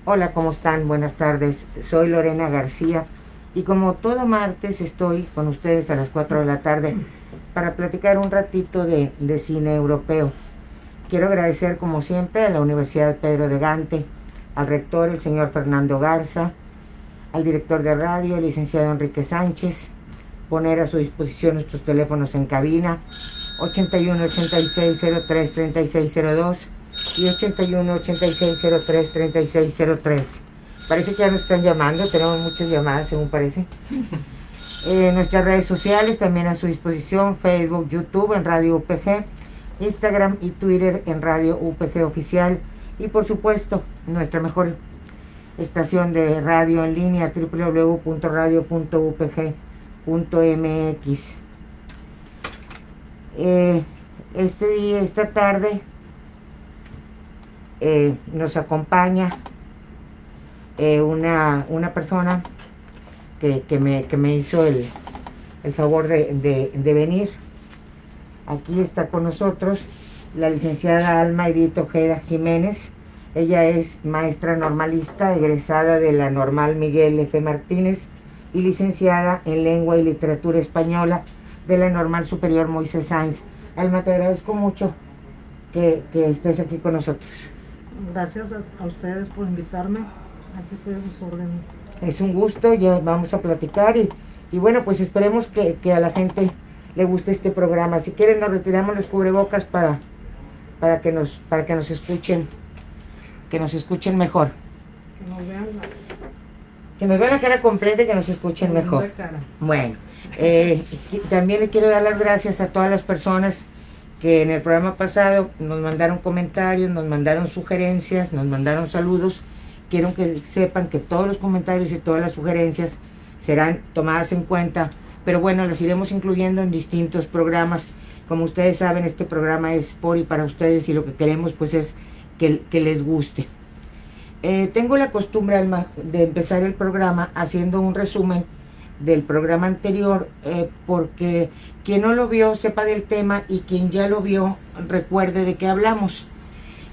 Hola, ¿cómo están? Buenas tardes. Soy Lorena García y como todo martes estoy con ustedes a las 4 de la tarde para platicar un ratito de cine europeo. Quiero agradecer como siempre a la Universidad Pedro de Gante, al rector, el señor Fernando Garza, al director de radio, el licenciado Enrique Sánchez, poner a su disposición nuestros teléfonos en cabina 81 86 03 3602 y 81 86 03 3603. Parece que ya nos están llamando, tenemos muchas llamadas según parece. Nuestras redes sociales también a su disposición: Facebook, YouTube en Radio UPG, Instagram y Twitter en Radio UPG Oficial, y por supuesto nuestra mejor estación de radio en línea, www.radio.upg.mx. Esta tarde nos acompaña una persona que me hizo el favor de venir. Aquí está con nosotros la licenciada Alma Edith Ojeda Jiménez. Ella es maestra normalista, egresada de la Normal Miguel F. Martínez y licenciada en Lengua y Literatura Española de la Normal Superior Moisés Sáenz. Alma, te agradezco mucho que estés aquí con nosotros. Gracias a ustedes por invitarme. Aquí estoy a sus órdenes. Es un gusto, ya vamos a platicar y bueno, pues esperemos que a la gente le guste este programa. Si quieren nos retiramos los cubrebocas para que nos escuchen, que nos escuchen mejor. Que nos vean la cara completa y que nos escuchen mejor. Bueno, también le quiero dar las gracias a todas las personas que en el programa pasado nos mandaron comentarios, nos mandaron sugerencias, nos mandaron saludos. Quiero que sepan que todos los comentarios y todas las sugerencias serán tomadas en cuenta, pero bueno, las iremos incluyendo en distintos programas. Como ustedes saben, este programa es por y para ustedes y lo que queremos pues es que les guste. Tengo la costumbre, Alma, de empezar el programa haciendo un resumen del programa anterior, porque quien no lo vio sepa del tema y quien ya lo vio recuerde de qué hablamos.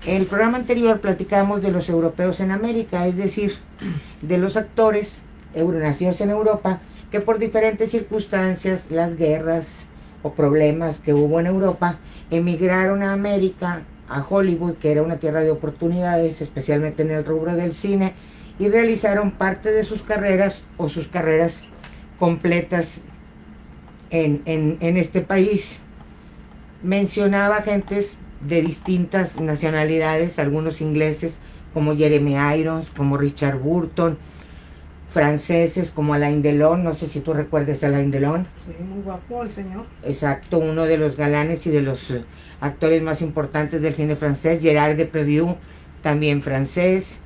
En el programa anterior platicamos de los europeos en América, es decir, de los actores nacidos en Europa que por diferentes circunstancias, las guerras o problemas que hubo en Europa, emigraron a América, a Hollywood, que era una tierra de oportunidades, especialmente en el rubro del cine, y realizaron parte de sus carreras o sus carreras completas en este país. Mencionaba gentes de distintas nacionalidades, algunos ingleses como Jeremy Irons, como Richard Burton, franceses como Alain Delon, no sé si tú recuerdas a Alain Delon. Sí, muy guapo el señor. Exacto, uno de los galanes y de los actores más importantes del cine francés. Gerard Depardieu, también francés.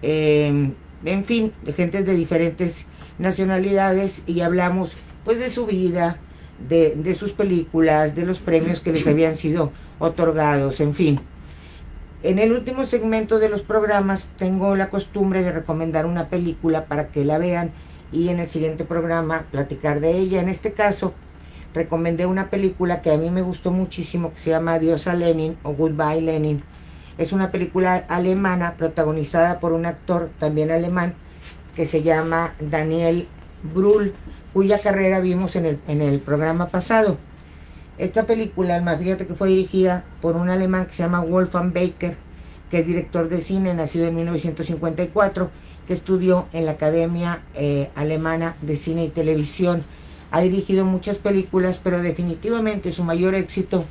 En fin, gentes de diferentes nacionalidades, y hablamos pues de su vida, de sus películas, de los premios que les habían sido otorgados, en fin. En el último segmento de los programas tengo la costumbre de recomendar una película para que la vean y en el siguiente programa platicar de ella. En este caso recomendé una película que a mí me gustó muchísimo, que se llama Adiós a Lenin o Goodbye Lenin. Es una película alemana protagonizada por un actor también alemán que se llama Daniel Brühl, cuya carrera vimos en el programa pasado. Esta película, Alma, fíjate que fue dirigida por un alemán que se llama Wolfgang Becker, que es director de cine, nacido en 1954, que estudió en la Academia Alemana de Cine y Televisión. Ha dirigido muchas películas, pero definitivamente su mayor éxito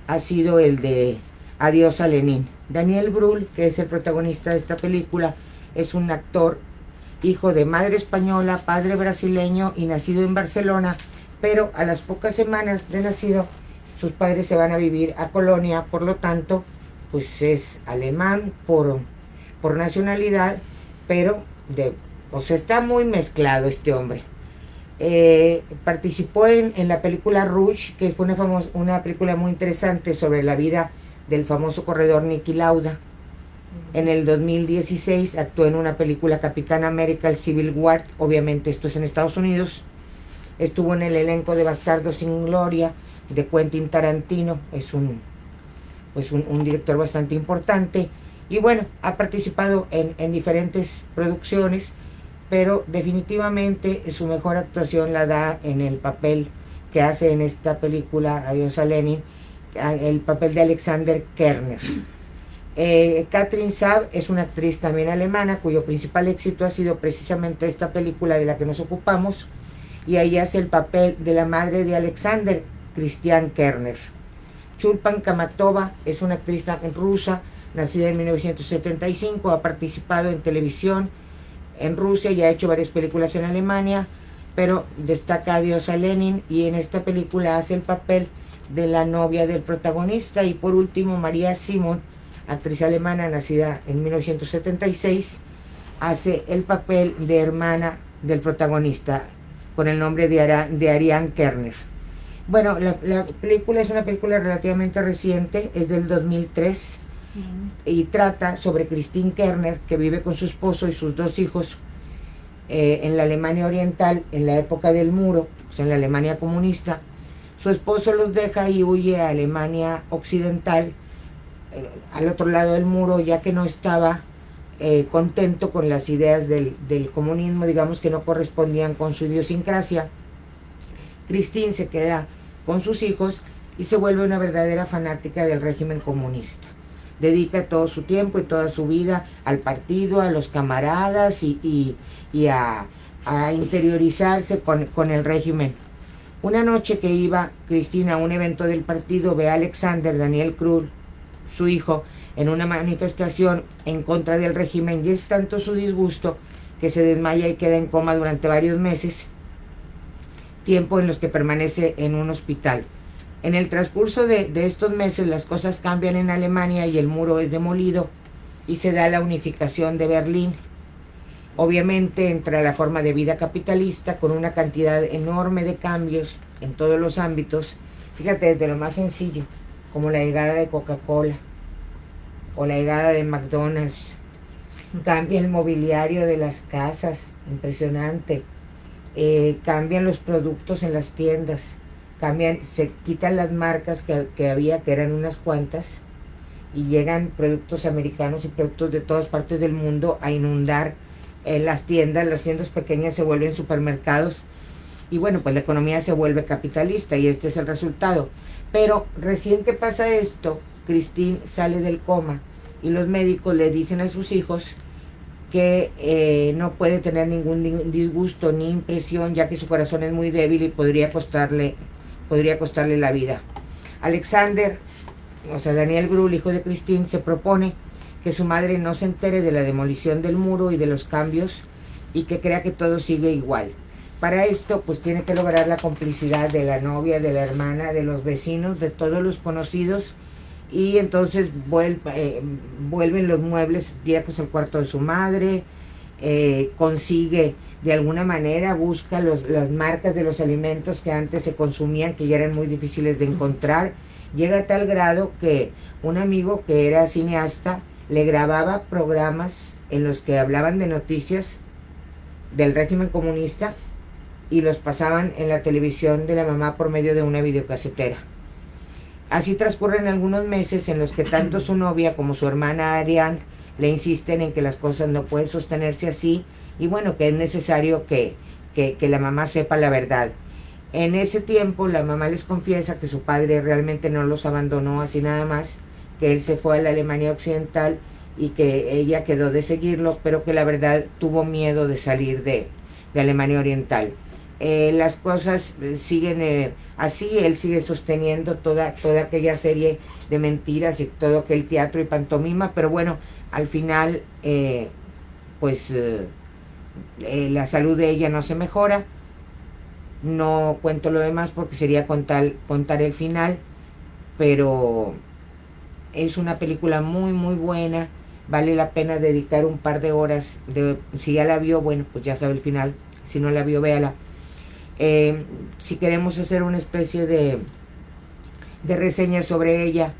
ha sido el de Adiós a Lenin. Daniel Brühl, que es el protagonista de esta película, es un actor, hijo de madre española, padre brasileño y nacido en Barcelona, pero a las pocas semanas de nacido sus padres se van a vivir a Colonia, por lo tanto pues es alemán por nacionalidad, pero está muy mezclado este hombre. Participó en la película Rouge, que fue una película muy interesante sobre la vida del famoso corredor Niki Lauda. En el 2016 actuó en una película, Capitán América, el Civil War, obviamente esto es en Estados Unidos. Estuvo en el elenco de Bastardos sin Gloria de Quentin Tarantino, es un director bastante importante. Y bueno, ha participado en diferentes producciones, pero definitivamente su mejor actuación la da en el papel que hace en esta película, Adiós a Lenin, el papel de Alexander Kerner. Katrin Saab es una actriz también alemana cuyo principal éxito ha sido precisamente esta película de la que nos ocupamos, y ahí hace el papel de la madre de Alexander, Christian Kerner. Chulpan Kamatova es una actriz rusa, nacida en 1975, ha participado en televisión en Rusia y ha hecho varias películas en Alemania, pero destaca Adiós a Lenin, y en esta película hace el papel de la novia del protagonista. Y por último, María Simon, actriz alemana nacida en 1976, hace el papel de hermana del protagonista con el nombre de Ariane Kerner. Bueno, la película es una película relativamente reciente, es del 2003, y trata sobre Christine Kerner, que vive con su esposo y sus dos hijos en la Alemania Oriental en la época del muro, o sea, en la Alemania comunista. Su esposo los deja y huye a Alemania Occidental, al otro lado del muro, ya que no estaba contento con las ideas del comunismo, digamos que no correspondían con su idiosincrasia. Christine se queda con sus hijos y se vuelve una verdadera fanática del régimen comunista. Dedica todo su tiempo y toda su vida al partido, a los camaradas y a interiorizarse con el régimen. Una noche que iba Cristina a un evento del partido, ve a Alexander Daniel Krull, su hijo, en una manifestación en contra del régimen, y es tanto su disgusto que se desmaya y queda en coma durante varios meses, tiempo en los que permanece en un hospital. En el transcurso de estos meses las cosas cambian en Alemania y el muro es demolido y se da la unificación de Berlín. Obviamente entra la forma de vida capitalista con una cantidad enorme de cambios en todos los ámbitos. Fíjate, desde lo más sencillo, como la llegada de Coca-Cola o la llegada de McDonald's. Cambia el mobiliario de las casas, impresionante. Cambian los productos en las tiendas, se quitan las marcas que había, que eran unas cuantas, y llegan productos americanos y productos de todas partes del mundo a inundar las tiendas pequeñas se vuelven supermercados, y bueno, pues la economía se vuelve capitalista y este es el resultado. Pero recién que pasa esto, Christine sale del coma y los médicos le dicen a sus hijos que no puede tener ningún disgusto ni impresión, ya que su corazón es muy débil y podría costarle la vida. Alexander, o sea Daniel Krull, hijo de Christine, se propone que su madre no se entere de la demolición del muro y de los cambios y que crea que todo sigue igual. Para esto, pues tiene que lograr la complicidad de la novia, de la hermana, de los vecinos, de todos los conocidos, y entonces vuelven los muebles viejos al cuarto de su madre, consigue de alguna manera, busca las marcas de los alimentos que antes se consumían, que ya eran muy difíciles de encontrar. Llega a tal grado que un amigo que era cineasta le grababa programas en los que hablaban de noticias del régimen comunista y los pasaban en la televisión de la mamá por medio de una videocasetera. Así transcurren algunos meses en los que tanto su novia como su hermana Ariane le insisten en que las cosas no pueden sostenerse así, y bueno, que es necesario que la mamá sepa la verdad. En ese tiempo la mamá les confiesa que su padre realmente no los abandonó así nada más, que él se fue a la Alemania Occidental y que ella quedó de seguirlo, pero que la verdad tuvo miedo de salir de Alemania Oriental. Las cosas siguen así, él sigue sosteniendo toda aquella serie de mentiras y todo aquel teatro y pantomima, pero bueno, al final la salud de ella no se mejora. No cuento lo demás porque sería contar el final, pero es una película muy muy buena, vale la pena dedicar un par de horas, si ya la vio, bueno, pues ya sabe el final, si no la vio, véala. Si queremos hacer una especie de reseña sobre ella,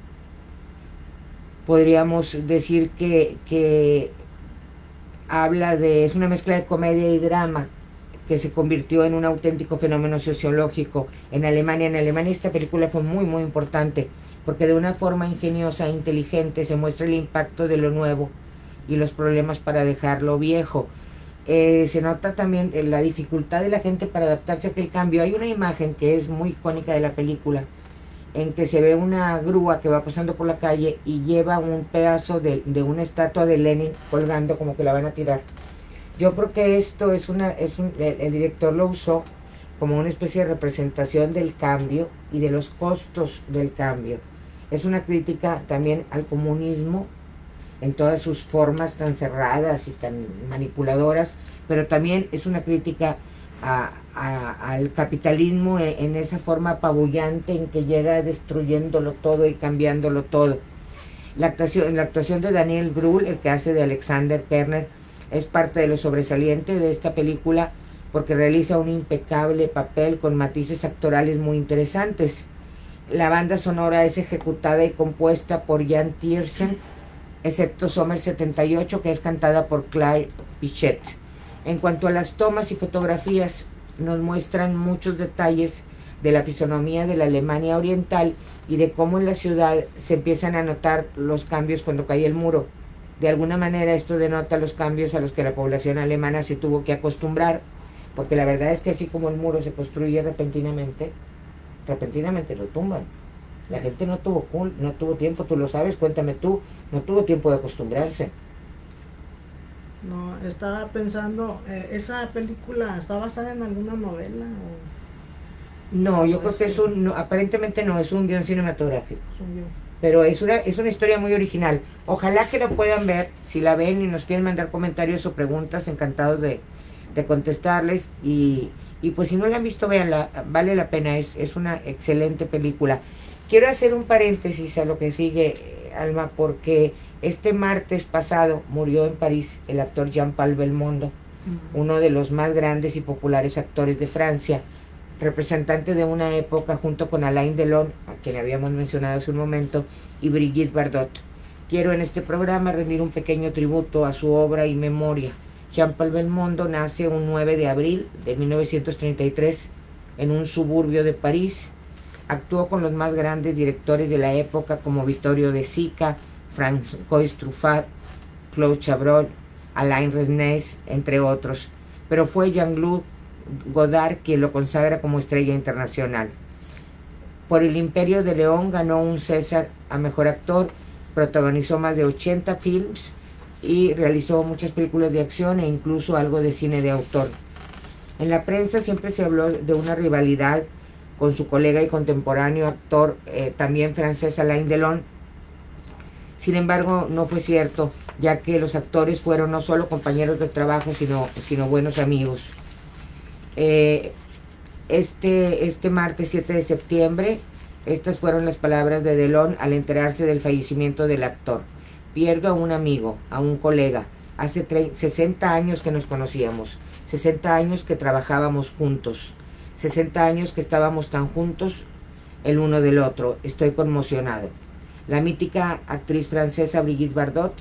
podríamos decir que es una mezcla de comedia y drama que se convirtió en un auténtico fenómeno sociológico en Alemania. En Alemania esta película fue muy muy importante porque de una forma ingeniosa e inteligente se muestra el impacto de lo nuevo y los problemas para dejar lo viejo. Se nota también la dificultad de la gente para adaptarse a aquel cambio. Hay una imagen que es muy icónica de la película, en que se ve una grúa que va pasando por la calle y lleva un pedazo de una estatua de Lenin colgando, como que la van a tirar. Yo creo que esto el director lo usó como una especie de representación del cambio y de los costos del cambio. Es una crítica también al comunismo en todas sus formas tan cerradas y tan manipuladoras, pero también es una crítica al capitalismo en esa forma apabullante en que llega destruyéndolo todo y cambiándolo todo. La actuación de Daniel Brühl, el que hace de Alexander Kerner, es parte de lo sobresaliente de esta película porque realiza un impecable papel con matices actorales muy interesantes. La banda sonora es ejecutada y compuesta por Jan Tiersen, excepto Sommer 78, que es cantada por Claire Pichet. En cuanto a las tomas y fotografías, nos muestran muchos detalles de la fisonomía de la Alemania oriental y de cómo en la ciudad se empiezan a notar los cambios cuando cae el muro. De alguna manera esto denota los cambios a los que la población alemana se tuvo que acostumbrar, porque la verdad es que así como el muro se construye repentinamente lo tumban. La gente no tuvo tiempo, tú lo sabes, cuéntame tú, no tuvo tiempo de acostumbrarse. No, estaba pensando, ¿esa película está basada en alguna novela? No, yo creo que aparentemente no, es un guión cinematográfico. Es un guión. Pero es una historia muy original. Ojalá que la puedan ver. Si la ven y nos quieren mandar comentarios o preguntas, encantados de contestarles. Y pues si no la han visto, véanla, vale la pena, es una excelente película. Quiero hacer un paréntesis a lo que sigue, Alma, porque este martes pasado murió en París el actor Jean-Paul Belmondo, uno de los más grandes y populares actores de Francia, representante de una época junto con Alain Delon, a quien habíamos mencionado hace un momento, y Brigitte Bardot. Quiero en este programa rendir un pequeño tributo a su obra y memoria. Jean-Paul Belmondo nace un 9 de abril de 1933 en un suburbio de París. Actuó con los más grandes directores de la época como Vittorio De Sica, François Truffaut, Claude Chabrol, Alain Resnais, entre otros. Pero fue Jean-Luc Godard quien lo consagra como estrella internacional. Por El Imperio de León ganó un César a Mejor Actor, protagonizó más de 80 films y realizó muchas películas de acción e incluso algo de cine de autor. En la prensa siempre se habló de una rivalidad con su colega y contemporáneo actor también francés Alain Delon. Sin embargo, no fue cierto, ya que los actores fueron no solo compañeros de trabajo, sino buenos amigos. Este martes 7 de septiembre, estas fueron las palabras de Delon al enterarse del fallecimiento del actor. Pierdo a un amigo, a un colega. Hace 60 años que nos conocíamos, 60 años que trabajábamos juntos, 60 años que estábamos tan juntos el uno del otro. Estoy conmocionado. La mítica actriz francesa Brigitte Bardot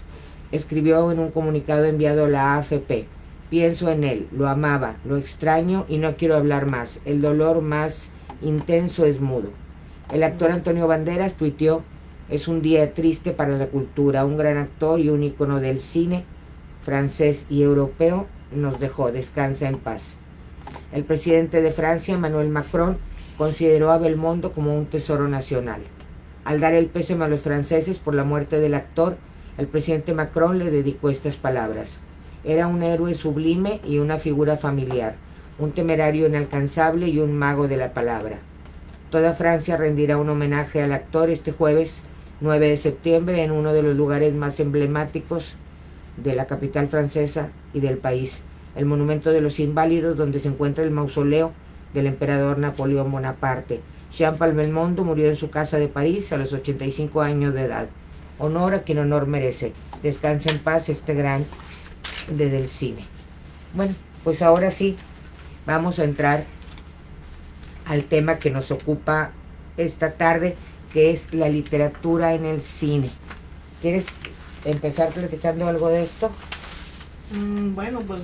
escribió en un comunicado enviado a la AFP: pienso en él, lo amaba, lo extraño y no quiero hablar más. El dolor más intenso es mudo. El actor Antonio Banderas tuiteó: es un día triste para la cultura, un gran actor y un ícono del cine francés y europeo nos dejó, descansa en paz. El presidente de Francia, Emmanuel Macron, consideró a Belmondo como un tesoro nacional. Al dar el pésame a los franceses por la muerte del actor, el presidente Macron le dedicó estas palabras: era un héroe sublime y una figura familiar, un temerario inalcanzable y un mago de la palabra. Toda Francia rendirá un homenaje al actor este jueves 9 de septiembre en uno de los lugares más emblemáticos de la capital francesa y del país, el Monumento de los Inválidos, donde se encuentra el mausoleo del emperador Napoleón Bonaparte. Jean-Paul Belmondo murió en su casa de París a los 85 años de edad. Honor a quien honor merece. Descansa en paz este gran del cine. Bueno, pues ahora sí, vamos a entrar al tema que nos ocupa esta tarde, que es la literatura en el cine. ¿Quieres empezar platicando algo de esto? Bueno, pues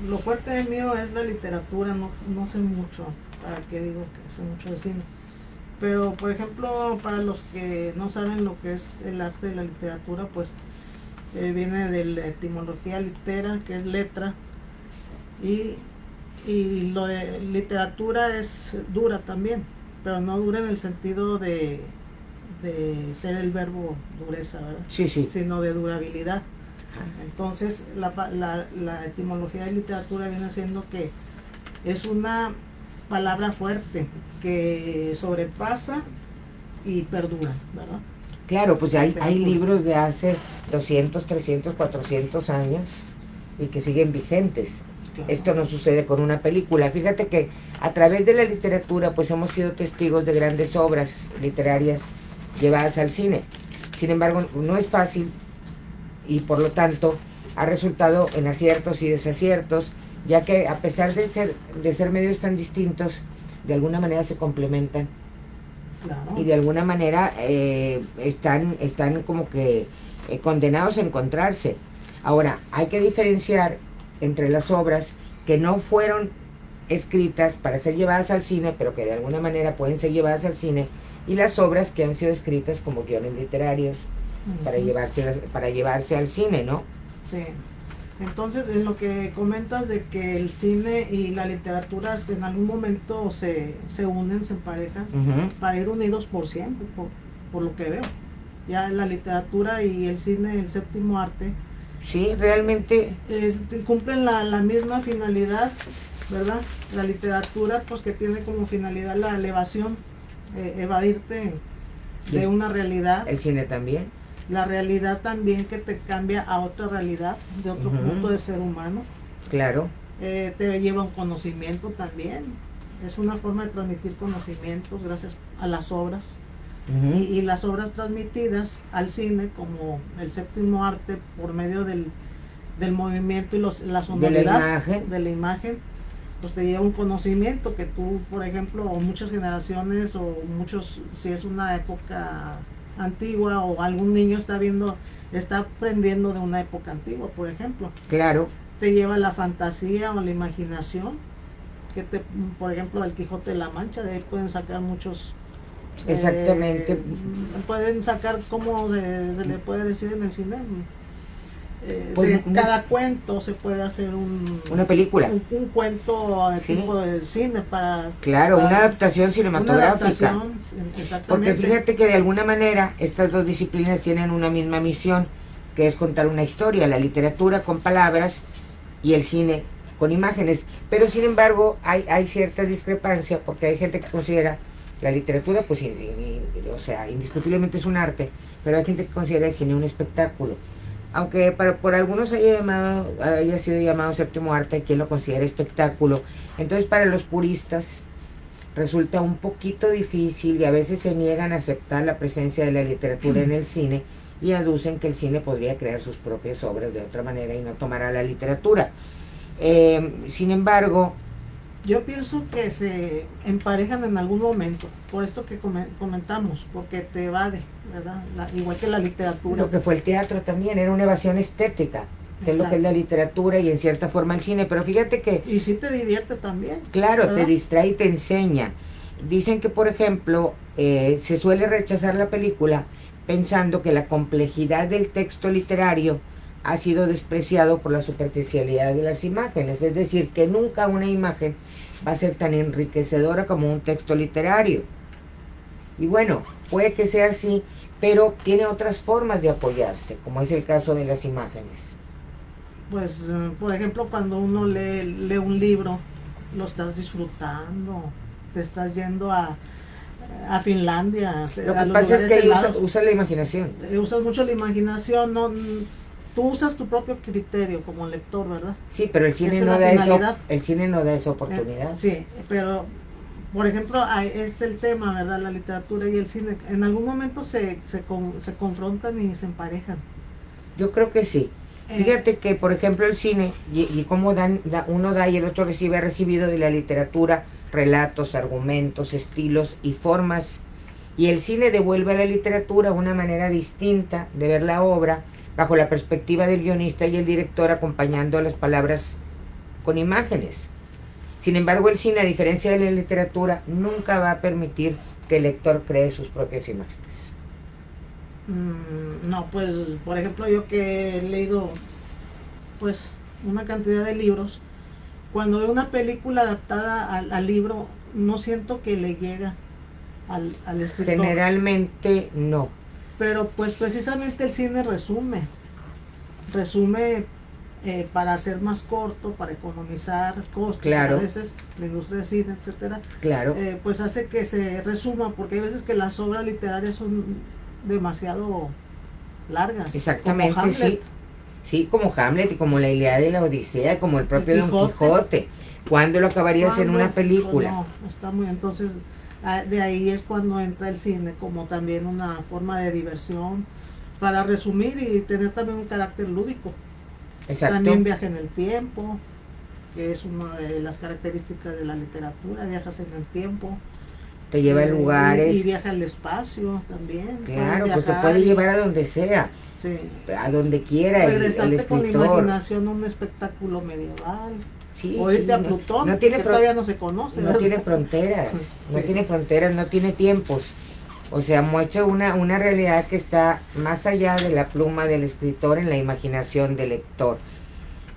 lo fuerte mío es la literatura, no sé mucho, para qué digo que sé mucho de cine. Pero, por ejemplo, para los que no saben lo que es el arte de la literatura, pues viene de la etimología litera, que es letra, y, y lo de literatura es dura también, pero no dura en el sentido de ser el verbo dureza, ¿verdad? Sí, sí. Sino de durabilidad. Entonces, la etimología de literatura viene siendo que es una palabra fuerte que sobrepasa y perdura, ¿verdad? Claro, pues hay libros de hace 200, 300, 400 años y que siguen vigentes. Claro. Esto no sucede con una película. Fíjate que a través de la literatura pues hemos sido testigos de grandes obras literarias llevadas al cine. Sin embargo, no es fácil y por lo tanto ha resultado en aciertos y desaciertos, ya que a pesar de ser medios tan distintos, de alguna manera se complementan. Claro. Y de alguna manera están como que condenados a encontrarse. Ahora, hay que diferenciar entre las obras que no fueron escritas para ser llevadas al cine, pero que de alguna manera pueden ser llevadas al cine, y las obras que han sido escritas como guiones literarios para llevarse al cine, ¿no? Sí. Entonces, en lo que comentas de que el cine y la literatura en algún momento se unen, se emparejan, para ir unidos por siempre, por lo que veo. Ya la literatura y el cine, el séptimo arte, sí, realmente cumplen la misma finalidad, ¿verdad? La literatura, pues que tiene como finalidad la elevación, evadirte de una realidad. El cine también. La realidad también que te cambia a otra realidad, de otro punto de ser humano. Claro. Te lleva un conocimiento también. Es una forma de transmitir conocimientos gracias a las obras. Y las obras transmitidas al cine como el séptimo arte por medio del movimiento y la sonoridad de la imagen, pues te lleva un conocimiento que tú, por ejemplo, o muchas generaciones o muchos, si es una época antigua o algún niño está aprendiendo de una época antigua, por ejemplo. Claro. Te lleva la fantasía o la imaginación, por ejemplo, del Quijote de la Mancha, de ahí pueden sacar muchos. Exactamente. Pueden sacar, ¿cómo se le puede decir en el cine? Pues, cada cuento se puede hacer una película. Un cuento tipo de cine para. Claro, una adaptación cinematográfica. Una adaptación, exactamente. Porque fíjate que de alguna manera estas dos disciplinas tienen una misma misión, que es contar una historia, la literatura con palabras y el cine con imágenes. Pero sin embargo hay cierta discrepancia, porque hay gente que considera la literatura, pues, o sea, indiscutiblemente es un arte, pero hay gente que considera el cine un espectáculo. Aunque por algunos haya sido llamado séptimo arte, hay quien lo considera espectáculo. Entonces, para los puristas resulta un poquito difícil y a veces se niegan a aceptar la presencia de la literatura en el cine y aducen que el cine podría crear sus propias obras de otra manera y no tomar a la literatura. Sin embargo, yo pienso que se emparejan en algún momento, por esto que comentamos, porque te evade, ¿verdad? Igual que la literatura. Lo que fue el teatro también, era una evasión estética, que es lo que es la literatura y en cierta forma el cine, pero fíjate que. Y sí te divierte también. Claro, ¿verdad? Te distrae y te enseña. Dicen que, por ejemplo, se suele rechazar la película pensando que la complejidad del texto literario ha sido despreciado por la superficialidad de las imágenes, es decir, que nunca una imagen va a ser tan enriquecedora como un texto literario. Y bueno, puede que sea así, pero tiene otras formas de apoyarse, como es el caso de las imágenes. Pues, por ejemplo, cuando uno lee un libro, lo estás disfrutando, te estás yendo a Finlandia. Lo que pasa es que usa la imaginación. Usas mucho la imaginación, no. Tú usas tu propio criterio como lector, ¿verdad? Sí, pero el cine no da eso. El cine no da esa oportunidad. Sí, pero por ejemplo, es el tema, ¿verdad? La literatura y el cine. En algún momento se confrontan y se emparejan. Yo creo que sí. Fíjate que, por ejemplo, el cine y cómo uno da y el otro recibe, ha recibido de la literatura relatos, argumentos, estilos y formas. Y el cine devuelve a la literatura una manera distinta de ver la obra, bajo la perspectiva del guionista y el director, acompañando a las palabras con imágenes. Sin embargo, el cine, a diferencia de la literatura, nunca va a permitir que el lector cree sus propias imágenes? No, pues, por ejemplo, yo que he leído, pues, una cantidad de libros, cuando veo una película adaptada al libro, no siento que le llega al escritor. Generalmente no. Pero pues precisamente el cine resume para hacer más corto, para economizar costos, claro. A veces la industria de cine, etcétera, claro. Pues hace que se resuma, porque hay veces que las obras literarias son demasiado largas. Exactamente, como sí. Sí, como Hamlet y como la Ilíada y la Odisea, como el propio Don Quijote. ¿Cuándo lo acabarías en una película? Pues no, está muy, entonces de ahí es cuando entra el cine como también una forma de diversión para resumir y tener también un carácter lúdico. Exacto. También viaja en el tiempo, que es una de las características de la literatura, viajas en el tiempo. Te lleva a lugares. Y viaja al espacio también. Claro, pues te puede llevar a donde sea. Sí. A donde quiera. Regresarte el escritor. Con la imaginación a un espectáculo medieval. Sí, o irte a Plutón, no tiene que todavía no se conoce. No tiene fronteras, sí. No tiene fronteras, no tiene tiempos. O sea, muestra una realidad que está más allá de la pluma del escritor en la imaginación del lector.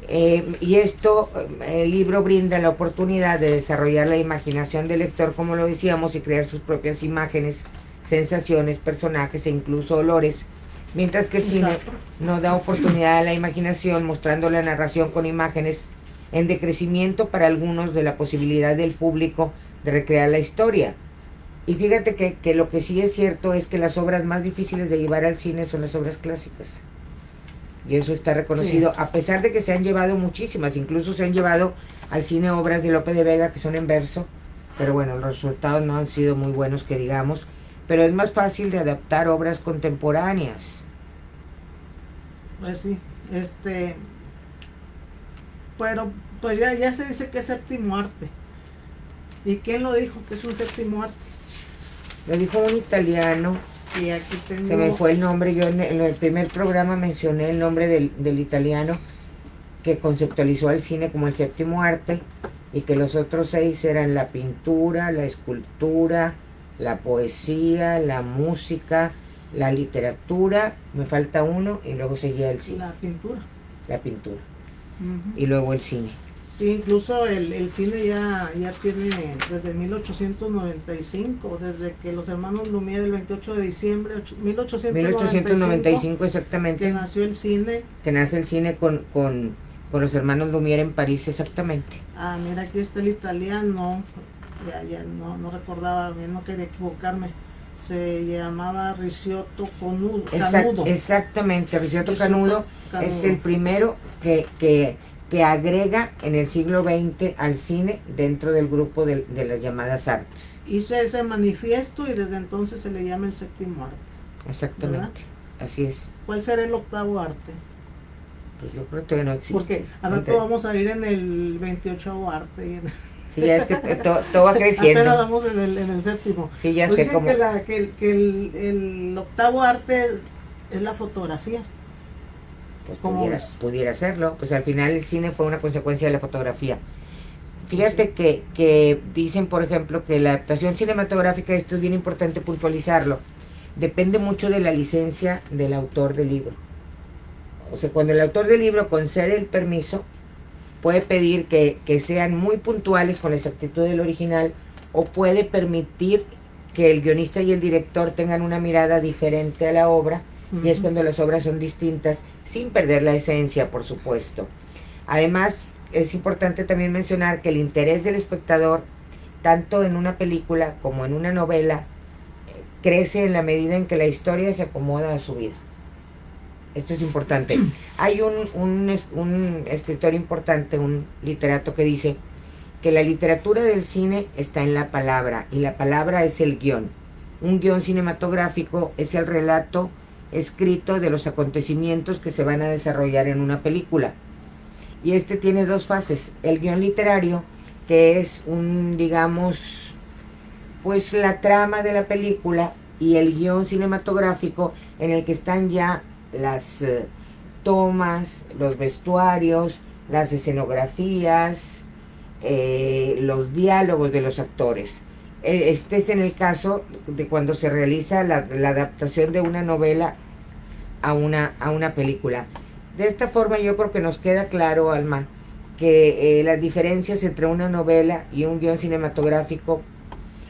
Y esto, el libro brinda la oportunidad de desarrollar la imaginación del lector, como lo decíamos, y crear sus propias imágenes, sensaciones, personajes e incluso olores, mientras que el cine no da oportunidad a la imaginación, mostrando la narración con imágenes en decrecimiento para algunos de la posibilidad del público de recrear la historia. Y fíjate que lo que sí es cierto es que las obras más difíciles de llevar al cine son las obras clásicas. Y eso está reconocido, a pesar de que se han llevado muchísimas, incluso se han llevado al cine obras de Lope de Vega que son en verso, pero bueno, los resultados no han sido muy buenos que digamos, pero es más fácil de adaptar obras contemporáneas. Pues sí, pero pues ya se dice que es séptimo arte. ¿Y quién lo dijo que es un séptimo arte? Lo dijo un italiano. Y aquí tengo... Se me fue el nombre, yo en el primer programa mencioné el nombre del italiano que conceptualizó al cine como el séptimo arte, y que los otros 6 eran la pintura, la escultura, la poesía, la música, la literatura, me falta uno, y luego seguía el cine. La pintura. La pintura. Y luego el cine. Sí, incluso el cine ya tiene desde 1895, desde que los hermanos Lumière el 28 de diciembre 1895 exactamente. Que nació el cine. Que nace el cine con los hermanos Lumière en París exactamente. Ah, mira, aquí está el italiano, ya no recordaba bien, no quería equivocarme. Se llamaba Ricciotto Canudo. Exactamente, Ricciotto Canudo es el primero que agrega en el siglo XX al cine dentro del grupo de las llamadas artes. Hizo ese manifiesto y desde entonces se le llama el séptimo arte. Exactamente, ¿verdad? Así es. ¿Cuál será el octavo arte? Pues yo creo que todavía no existe. Porque al rato vamos a ir en el 28º arte. Sí, ya es que todo va creciendo. Apenas vamos en el séptimo. Sí, ya sé cómo. Que el octavo arte es la fotografía. Pues pudiera serlo, pues al final el cine fue una consecuencia de la fotografía. Fíjate que dicen, por ejemplo, que la adaptación cinematográfica, esto es bien importante puntualizarlo, depende mucho de la licencia del autor del libro. O sea, cuando el autor del libro concede el permiso, puede pedir que sean muy puntuales con la exactitud del original, o puede permitir que el guionista y el director tengan una mirada diferente a la obra. Y es cuando las obras son distintas, sin perder la esencia, por supuesto. Además, es importante también mencionar que el interés del espectador, tanto en una película como en una novela, crece en la medida en que la historia se acomoda a su vida. Esto es importante. Hay un escritor importante, un literato, que dice que la literatura del cine está en la palabra, y la palabra es el guión. Un guión cinematográfico es el relato escrito de los acontecimientos que se van a desarrollar en una película. Y este tiene 2 fases: el guión literario, que es digamos, pues la trama de la película, y el guión cinematográfico, en el que están ya las tomas, los vestuarios, las escenografías, los diálogos de los actores. Este es en el caso de cuando se realiza la adaptación de una novela a una película. De esta forma yo creo que nos queda claro, Alma, que las diferencias entre una novela y un guión cinematográfico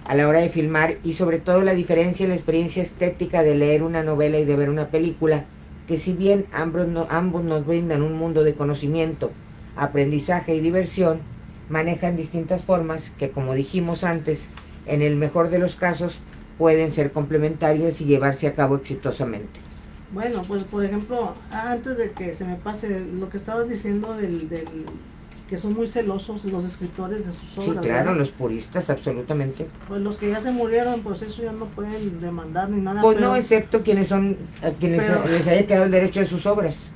a la hora de filmar, y sobre todo la diferencia en la experiencia estética de leer una novela y de ver una película, que si bien ambos nos brindan un mundo de conocimiento, aprendizaje y diversión, manejan distintas formas que, como dijimos antes, en el mejor de los casos pueden ser complementarias y llevarse a cabo exitosamente. Bueno, pues por ejemplo, antes de que se me pase lo que estabas diciendo del que son muy celosos los escritores de sus obras. Sí, claro, ¿verdad? Los puristas, absolutamente. Pues los que ya se murieron, pues eso ya no pueden demandar ni nada. Pues pero, no, excepto quienes les haya quedado el derecho de sus obras.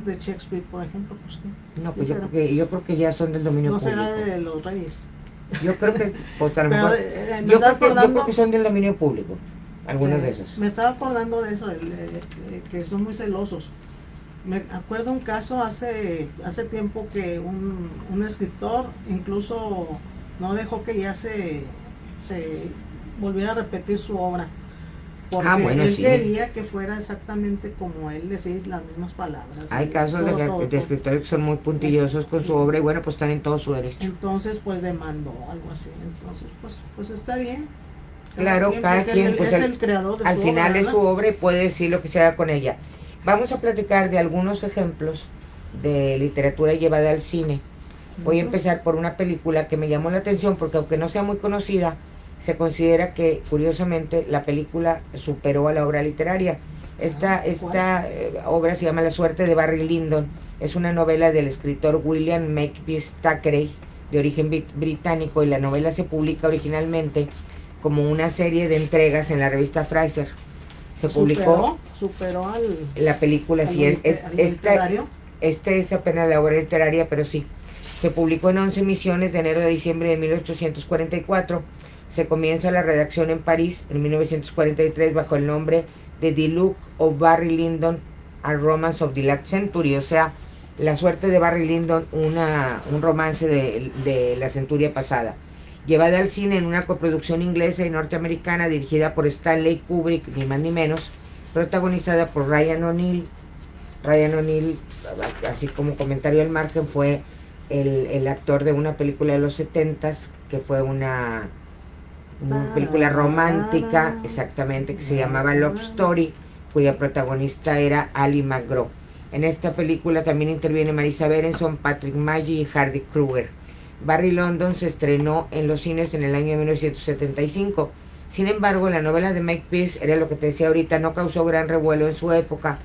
De Shakespeare, por ejemplo, pues ¿qué? No, pues yo creo que ya son del dominio no público. No será de los reyes. Yo creo que, pues a lo Pero, mejor, yo creo que son del dominio público, algunos de esos. Me estaba acordando de eso, que son muy celosos. Me acuerdo un caso hace tiempo que un escritor incluso no dejó que ya se volviera a repetir su obra, porque bueno, él sí. quería que fuera exactamente como él, decir las mismas palabras. Hay casos de escritores que son muy puntillosos con su obra, y bueno, pues están en todo su derecho. Entonces pues demandó algo así, entonces pues está bien. Claro, cada quien pues es el creador de al su final obra, es su obra y puede decir lo que se haga con ella. Vamos a platicar de algunos ejemplos de literatura llevada al cine. Voy a empezar por una película que me llamó la atención porque, aunque no sea muy conocida, se considera que, curiosamente, la película superó a la obra literaria. Esta obra se llama La suerte de Barry Lyndon. Es una novela del escritor William Makepeace Thackeray, de origen británico, y la novela se publica originalmente como una serie de entregas en la revista Fraser. Se publicó. Superó la película, sí, esta es apenas la obra literaria, pero sí. Se publicó en 11 emisiones de enero a diciembre de 1844. Se comienza la redacción en París en 1943 bajo el nombre de The Luck of Barry Lyndon, A Romance of the Last Century, o sea, La suerte de Barry Lyndon, un romance de la centuria pasada. Llevada al cine en una coproducción inglesa y norteamericana dirigida por Stanley Kubrick, ni más ni menos, protagonizada por Ryan O'Neal. Ryan O'Neal, así como comentario al margen, fue el actor de una película de los 70s, que fue una película romántica, exactamente, que se llamaba Love Story, cuya protagonista era Ali McGraw. En esta película también interviene Marisa Berenson, Patrick Maggi y Hardy Kruger. Barry Lyndon se estrenó en los cines en el año 1975. Sin embargo, la novela de Makepeace, era lo que te decía ahorita, no causó gran revuelo en su época,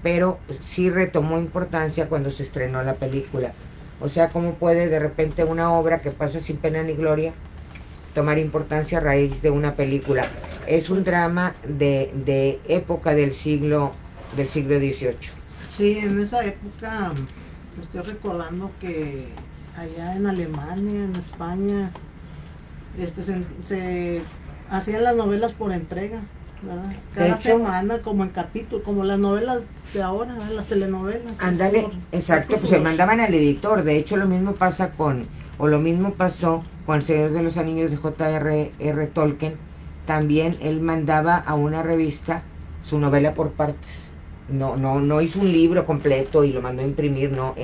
pero sí retomó importancia cuando se estrenó la película. O sea, ¿cómo puede de repente una obra que pasa sin pena ni gloria tomar importancia a raíz de una película? Es un drama de época del siglo XVIII. Sí, en esa época estoy recordando que allá en Alemania, en España, se hacían las novelas por entrega, ¿verdad? Cada semana, como en capítulo, como las novelas de ahora, ¿verdad? Las telenovelas. Ándale, exacto, pues se mandaban al editor. De hecho, lo mismo pasó con El Señor de los Anillos de J.R.R. Tolkien. También él mandaba a una revista su novela por partes. No hizo un libro completo y lo mandó a imprimir, no,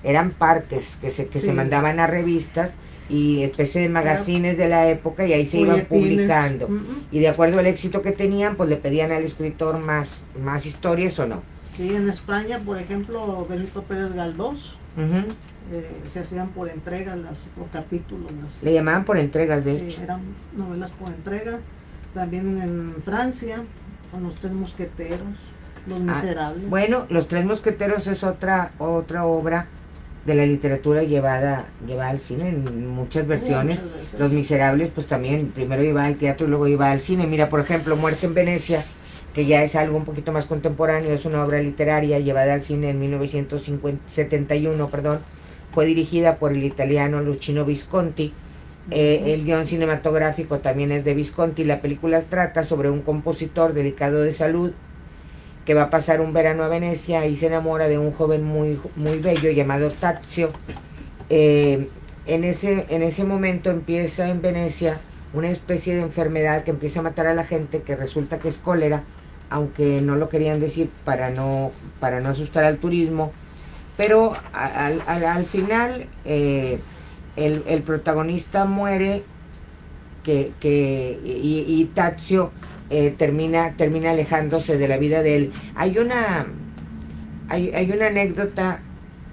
eran partes que se mandaban a revistas y especie de magazines de la época, y ahí se iban publicando. Y de acuerdo al éxito que tenían, pues le pedían al escritor más historias o no. Sí, en España, por ejemplo, Benito Pérez Galdós, se hacían por entregas, por capítulos. Le llamaban por entregas, de hecho. Sí, eran novelas por entrega. También en Francia, con Los Tres Mosqueteros, Los Miserables. Bueno, Los Tres Mosqueteros es otra obra de la literatura llevada al cine en muchas versiones. Los Miserables, pues también primero iba al teatro y luego iba al cine. Mira, por ejemplo, Muerte en Venecia, que ya es algo un poquito más contemporáneo, es una obra literaria llevada al cine en 1971, fue dirigida por el italiano Luchino Visconti. El guión cinematográfico también es de Visconti. La película trata sobre un compositor delicado de salud que va a pasar un verano a Venecia y se enamora de un joven muy bello llamado Tazio. En ese momento empieza en Venecia una especie de enfermedad que empieza a matar a la gente, que resulta que es cólera, aunque no lo querían decir para no asustar al turismo. Pero al final el protagonista muere y Tazio termina alejándose de la vida de él. Hay una anécdota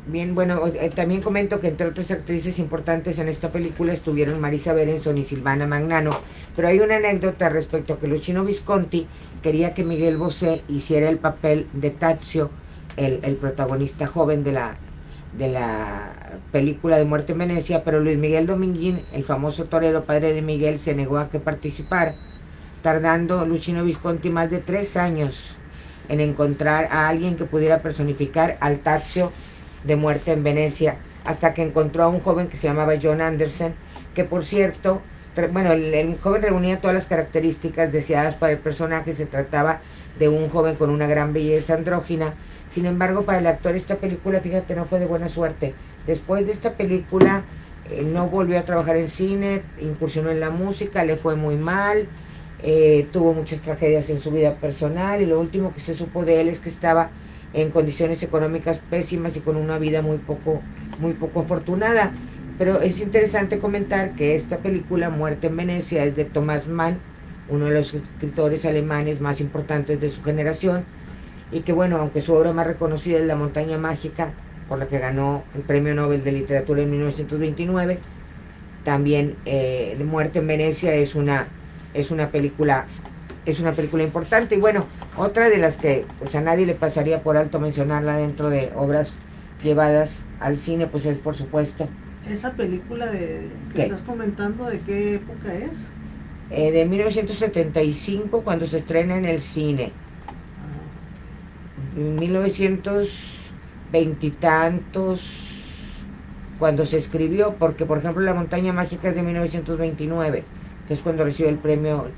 bien, bueno, también comento que entre otras actrices importantes en esta película estuvieron Marisa Berenson y Silvana Magnano, pero hay una anécdota respecto a que Luchino Visconti quería que Miguel Bosé hiciera el papel de Tazio, el protagonista joven de la película de Muerte en Venecia, pero Luis Miguel Dominguín, el famoso torero padre de Miguel, se negó a que participara, tardando Luchino Visconti más de 3 años en encontrar a alguien que pudiera personificar al Tazio de Muerte en Venecia, hasta que encontró a un joven que se llamaba John Anderson, que por cierto, bueno, el joven reunía todas las características deseadas para el personaje. Se trataba de un joven con una gran belleza andrógina. Sin embargo, para el actor esta película, fíjate, no fue de buena suerte. Después de esta película no volvió a trabajar en cine, incursionó en la música, le fue muy mal, tuvo muchas tragedias en su vida personal, y lo último que se supo de él es que estaba en condiciones económicas pésimas y con una vida muy poco afortunada. Pero es interesante comentar que esta película, Muerte en Venecia, es de Thomas Mann, uno de los escritores alemanes más importantes de su generación, y que bueno, aunque su obra más reconocida es La montaña mágica, por la que ganó el Premio Nobel de Literatura en 1929, también Muerte en Venecia es una película importante. Y bueno, otra de las que pues a nadie le pasaría por alto mencionarla dentro de obras llevadas al cine, pues es por supuesto. Esa película que estás comentando, ¿de qué época es? De 1975, cuando se estrena en el cine. 1920 y tantos cuando se escribió, porque por ejemplo La montaña mágica es de 1929, que es cuando recibe el premio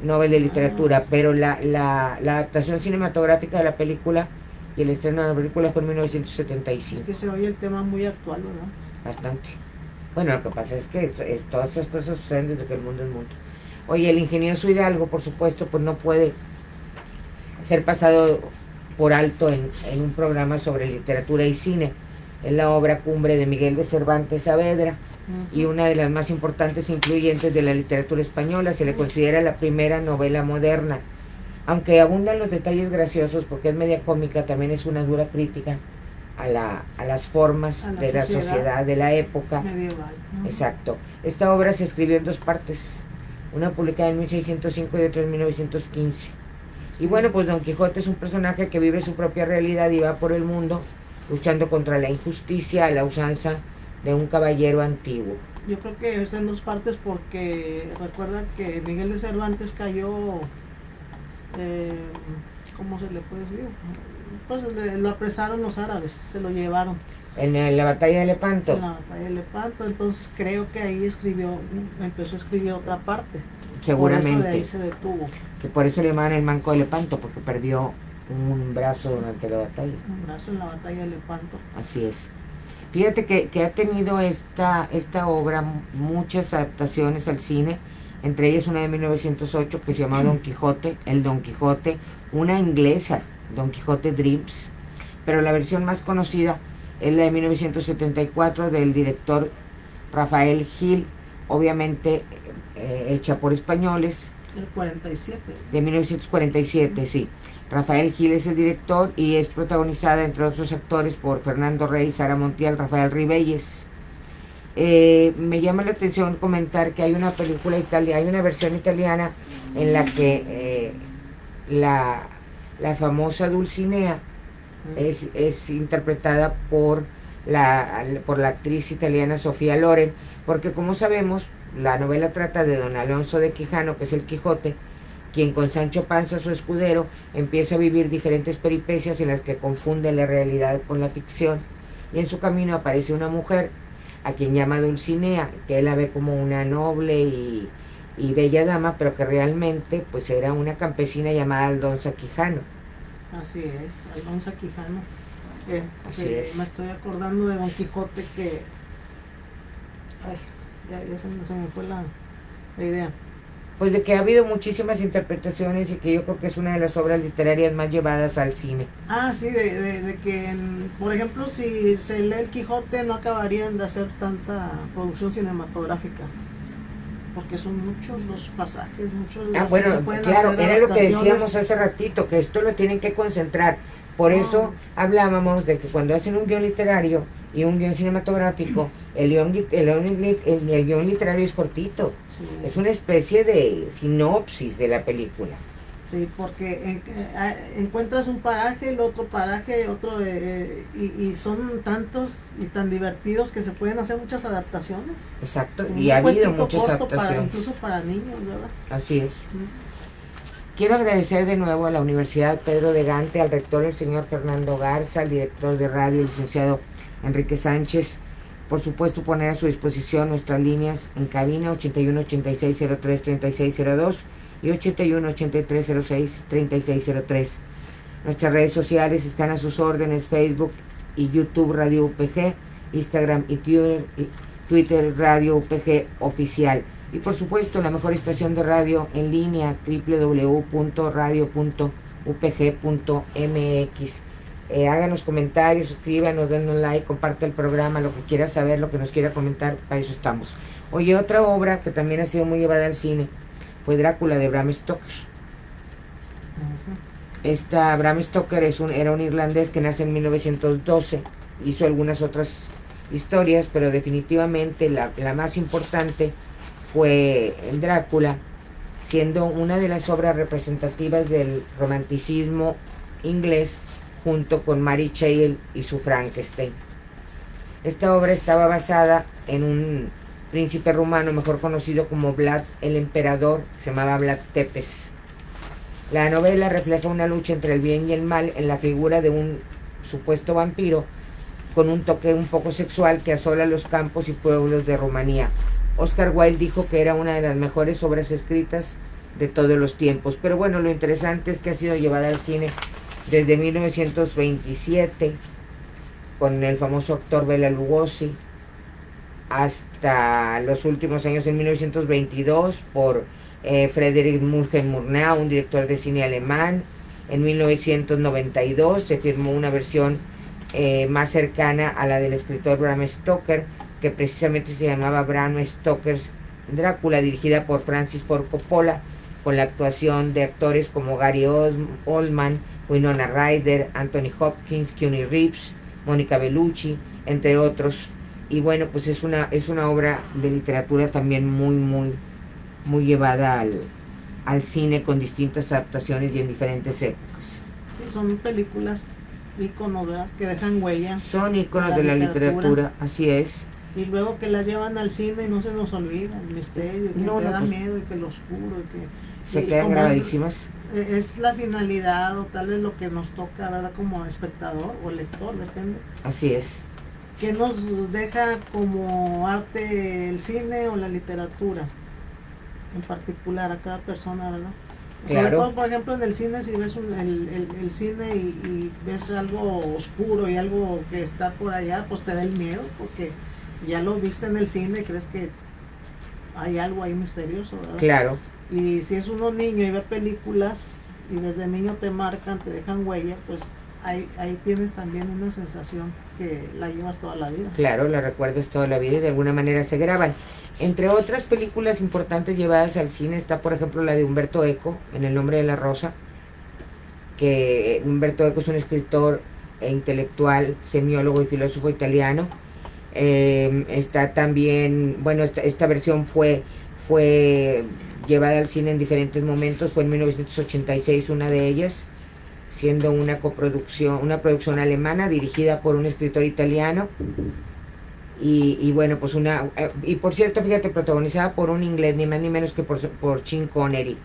Nobel de Literatura, pero la adaptación cinematográfica de la película y el estreno de la película fue en 1975. Es que se oye el tema muy actual, ¿verdad? Bastante. Bueno, lo que pasa es que todas esas cosas suceden desde que el mundo es mundo. Oye, el ingenioso Hidalgo, por supuesto, pues no puede ser pasado por alto en un programa sobre literatura y cine. Es la obra cumbre de Miguel de Cervantes Saavedra y una de las más importantes e influyentes de la literatura española. Se le considera la primera novela moderna. Aunque abundan los detalles graciosos porque es media cómica, también es una dura crítica a las formas de la sociedad de la época medieval. Exacto. Esta obra se escribió en 2 partes, una publicada en 1605 y otra en 1915. Y bueno, pues Don Quijote es un personaje que vive su propia realidad y va por el mundo luchando contra la injusticia, la usanza de un caballero antiguo. Yo creo que es en 2 partes porque recuerda que Miguel de Cervantes cayó, ¿cómo se le puede decir? Pues lo apresaron los árabes, se lo llevaron. En la batalla de Lepanto. En la batalla de Lepanto, entonces creo que ahí empezó a escribir otra parte. Seguramente. Por eso de ahí se detuvo. Que por eso le llamaban el manco de Lepanto, porque perdió un brazo durante la batalla. Un brazo en la batalla de Lepanto. Así es. Fíjate que ha tenido esta obra muchas adaptaciones al cine, entre ellas una de 1908 que se llama Don Quijote, el Don Quijote, una inglesa, Don Quijote Dreams, pero la versión más conocida es la de 1974 del director Rafael Gil, obviamente hecha por españoles. El 47. De 1947, sí. Rafael Gil es el director y es protagonizada, entre otros actores, por Fernando Rey, Sara Montiel, Rafael Ribelles. Me llama la atención comentar que hay una película italiana, hay una versión italiana en la que la famosa Dulcinea es interpretada por la actriz italiana Sofía Loren, porque como sabemos, la novela trata de don Alonso de Quijano, que es el Quijote, quien con Sancho Panza, su escudero, empieza a vivir diferentes peripecias en las que confunde la realidad con la ficción, y en su camino aparece una mujer a quien llama Dulcinea, que él la ve como una noble y bella dama, pero que realmente pues era una campesina llamada Aldonza Quijano. Así es, Aldonza Quijano. Así es. Me estoy acordando de Don Quijote que... Ay, ya se me fue la idea? Pues de que ha habido muchísimas interpretaciones y que yo creo que es una de las obras literarias más llevadas al cine. Ah, sí, de que, por ejemplo, si se lee el Quijote no acabarían de hacer tanta producción cinematográfica, porque son muchos los pasajes, muchos los Bueno, que se pueden claro, hacer era lo que decíamos adaptaciones. hace ratito, que esto lo tienen que concentrar. Por eso hablábamos de que cuando hacen un guión literario y un guión cinematográfico, el guión literario es cortito. Sí. Es una especie de sinopsis de la película. Sí, porque encuentras un paraje, el otro paraje, otro, y son tantos y tan divertidos que se pueden hacer muchas adaptaciones. Exacto, Como y un ha habido cuentito muchas corto adaptaciones. incluso para niños, ¿verdad? Así es. Quiero agradecer de nuevo a la Universidad Pedro de Gante, al rector, el señor Fernando Garza, al director de radio, el licenciado Enrique Sánchez. Por supuesto, poner a su disposición nuestras líneas en cabina 81 86 03 36 02 y 81 83 06 36 03. Nuestras redes sociales están a sus órdenes: Facebook y YouTube Radio UPG, Instagram y Twitter Radio UPG Oficial. Y por supuesto la mejor estación de radio en línea, www.radio.upg.mx. Háganos comentarios, escríbanos, denos like, comparte el programa, lo que quiera saber, lo que nos quiera comentar, para eso estamos. Oye, otra obra que también ha sido muy llevada al cine fue Drácula de Bram Stoker. Bram Stoker era un irlandés que nace en 1912, hizo algunas otras historias, pero definitivamente la más importante fue Drácula, siendo una de las obras representativas del romanticismo inglés, junto con Mary Shelley y su Frankenstein. Esta obra estaba basada en un príncipe rumano, mejor conocido como Vlad el Emperador, se llamaba Vlad Tepes. La novela refleja una lucha entre el bien y el mal en la figura de un supuesto vampiro con un toque un poco sexual que asola los campos y pueblos de Rumanía. Oscar Wilde dijo que era una de las mejores obras escritas de todos los tiempos. Pero bueno, lo interesante es que ha sido llevada al cine desde 1927 con el famoso actor Bela Lugosi, hasta los últimos años, en 1922 por Frederick Murnau, un director de cine alemán. En 1992 se firmó una versión más cercana a la del escritor Bram Stoker, que precisamente se llamaba Bram Stoker's Drácula, dirigida por Francis Ford Coppola, con la actuación de actores como Gary Oldman, Winona Ryder, Anthony Hopkins, Keanu Reeves, Mónica Bellucci, entre otros. Y bueno, pues es una obra de literatura también muy llevada al cine, con distintas adaptaciones y en diferentes épocas. Sí, son películas íconos, ¿verdad?, que dejan huella. Son íconos de la literatura, así es. Y luego que la llevan al cine y no se nos olvida el misterio, que te da miedo, y que lo oscuro, y que se quedan grabadísimas. Es la finalidad, o tal vez lo que nos toca, ¿verdad?, como espectador o lector, depende. Así es. ¿Qué nos deja como arte el cine o la literatura? En particular a cada persona, ¿verdad? Claro. Sobre todo, por ejemplo, en el cine, si ves el cine y ves algo oscuro y algo que está por allá, pues te da el miedo, porque ya lo viste en el cine y crees que hay algo ahí misterioso, ¿verdad? Claro. Y si es uno niño y ve películas y desde niño te marcan, te dejan huella, pues ahí tienes también una sensación que la llevas toda la vida. Claro, la recuerdas toda la vida y de alguna manera se graban. Entre otras películas importantes llevadas al cine está, por ejemplo, la de Umberto Eco, En el nombre de la rosa, que Umberto Eco es un escritor e intelectual, semiólogo y filósofo italiano. Está también, bueno, esta versión fue llevada al cine en diferentes momentos. Fue en 1986 una de ellas, siendo una producción alemana dirigida por un escritor italiano. Y bueno, pues y por cierto, fíjate, protagonizada por un inglés, ni más ni menos que por Sean Connery.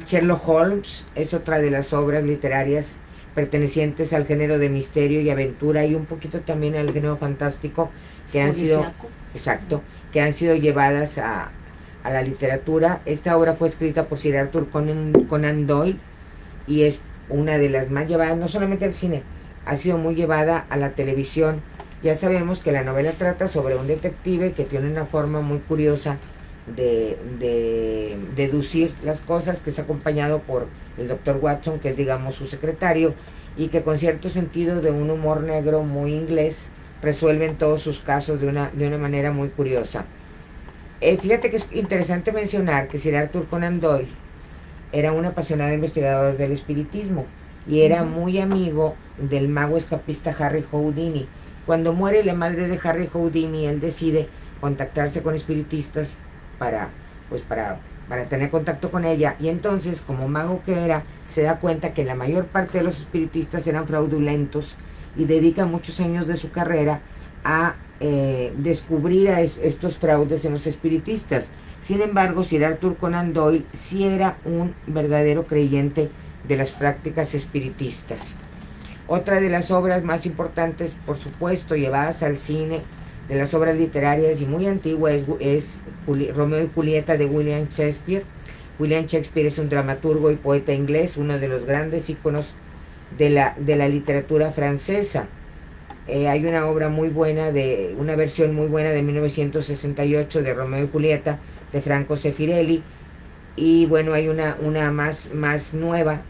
Sherlock Holmes es otra de las obras literarias pertenecientes al género de misterio y aventura, y un poquito también al género fantástico, que han sido llevadas a la literatura. Esta obra fue escrita por Sir Arthur Conan Doyle y es una de las más llevadas, no solamente al cine, ha sido muy llevada a la televisión. Ya sabemos que la novela trata sobre un detective que tiene una forma muy curiosa de deducir las cosas, que es acompañado por el doctor Watson, que es, digamos, su secretario, y que con cierto sentido de un humor negro muy inglés resuelven todos sus casos de una manera muy curiosa. Fíjate que es interesante mencionar que Sir Arthur Conan Doyle era un apasionado investigador del espiritismo y era muy amigo del mago escapista Harry Houdini. Cuando muere la madre de Harry Houdini, él decide contactarse con espiritistas para tener contacto con ella, y entonces, como mago que era, se da cuenta que la mayor parte de los espiritistas eran fraudulentos y dedica muchos años de su carrera a descubrir a estos fraudes en los espiritistas. Sin embargo, Sir Arthur Conan Doyle sí era un verdadero creyente de las prácticas espiritistas. Otra de las obras más importantes, por supuesto, llevadas al cine, de las obras literarias y muy antiguas, es Romeo y Julieta de William Shakespeare. William Shakespeare es un dramaturgo y poeta inglés, uno de los grandes íconos de la literatura francesa. Hay una obra muy buena, una versión muy buena de 1968 de Romeo y Julieta de Franco Sefirelli, y bueno, hay una más nueva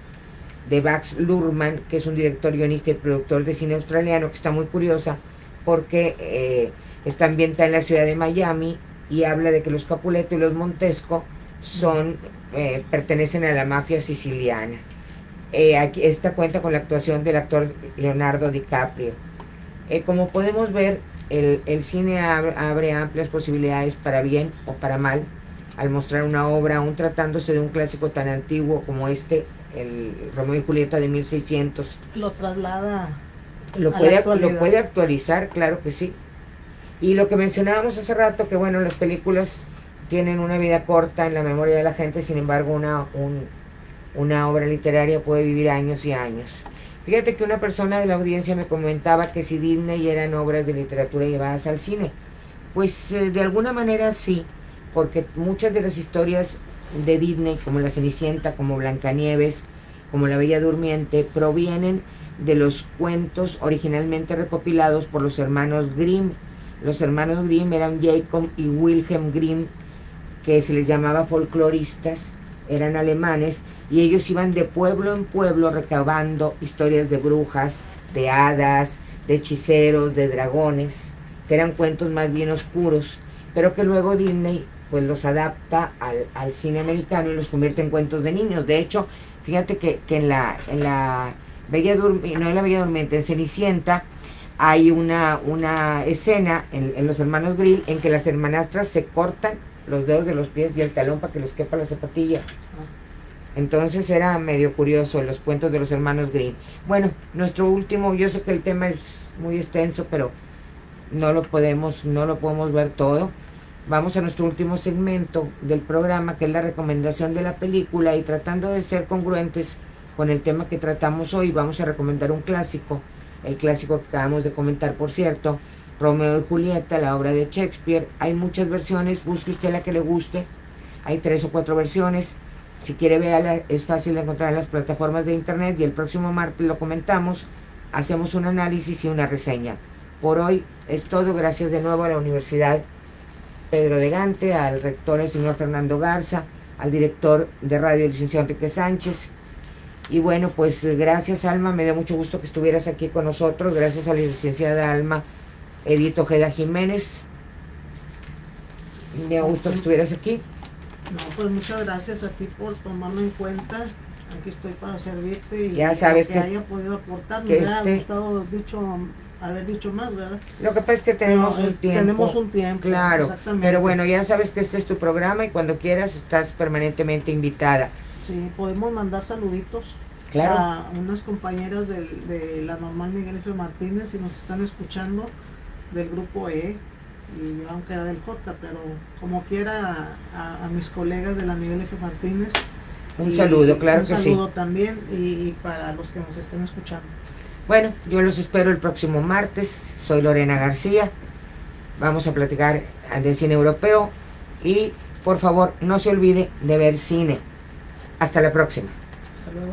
de Baz Luhrmann, que es un director, guionista y productor de cine australiano, que está muy curiosa porque está ambientada en la ciudad de Miami y habla de que los Capuleto y los Montesco pertenecen a la mafia siciliana. Esta cuenta con la actuación del actor Leonardo DiCaprio. Como podemos ver, el cine abre amplias posibilidades para bien o para mal al mostrar una obra, aún tratándose de un clásico tan antiguo como el Romeo y Julieta de 1600. Lo traslada lo puede actualizar, claro que sí. Y lo que mencionábamos hace rato, que bueno, las películas tienen una vida corta en la memoria de la gente, sin embargo una obra literaria puede vivir años y años. Fíjate que una persona de la audiencia me comentaba que si Disney eran obras de literatura llevadas al cine. Pues de alguna manera sí, porque muchas de las historias de Disney, como La Cenicienta, como Blancanieves, como La Bella Durmiente, provienen de los cuentos originalmente recopilados por los hermanos Grimm. Los hermanos Grimm eran Jacob y Wilhelm Grimm, que se les llamaba folcloristas, eran alemanes, y ellos iban de pueblo en pueblo recabando historias de brujas, de hadas, de hechiceros, de dragones, que eran cuentos más bien oscuros, pero que luego Disney pues los adapta al cine americano y los convierte en cuentos de niños. De hecho, fíjate que en la Bella Durmiente, no en la Bella Durmiente, en Cenicienta, hay una escena en los hermanos Grimm en que las hermanastras se cortan los dedos de los pies y el talón para que les quepa la zapatilla. Entonces era medio curioso los cuentos de los hermanos Grimm. Bueno, nuestro último, yo sé que el tema es muy extenso, pero no lo podemos ver todo. Vamos a nuestro último segmento del programa, que es la recomendación de la película, y tratando de ser congruentes con el tema que tratamos hoy, vamos a recomendar un clásico, el clásico que acabamos de comentar, por cierto, Romeo y Julieta, la obra de Shakespeare. Hay muchas versiones, busque usted la que le guste, hay 3 o 4 versiones, si quiere véala, es fácil de encontrar en las plataformas de internet, y el próximo martes lo comentamos, hacemos un análisis y una reseña. Por hoy es todo, gracias de nuevo a la Universidad Pedro de Gante, al rector el señor Fernando Garza, al director de radio el licenciado Enrique Sánchez. Y bueno, pues gracias, Alma, me da mucho gusto que estuvieras aquí con nosotros. Gracias a la licenciada Alma Edith Ojeda Jiménez, me da gusto que estuvieras aquí. No, pues muchas gracias a ti por tomarme en cuenta. Aquí estoy para servirte, y ya sabes que haya podido aportar. Me hubiera gustado haber dicho más, ¿verdad? Lo que pasa es que tenemos un tiempo. Tenemos un tiempo, claro, pero bueno, ya sabes que este es tu programa y cuando quieras estás permanentemente invitada. Sí, podemos mandar saluditos, claro, a unas compañeras de la Normal Miguel F. Martínez, si nos están escuchando, del grupo E, y aunque era del J, pero como quiera a mis colegas de la Miguel F. Martínez. Un saludo, claro que sí. Un saludo también, y para los que nos estén escuchando. Bueno, yo los espero el próximo martes. Soy Lorena García. Vamos a platicar del cine europeo. Y por favor, no se olvide de ver cine. Hasta la próxima. Hasta luego.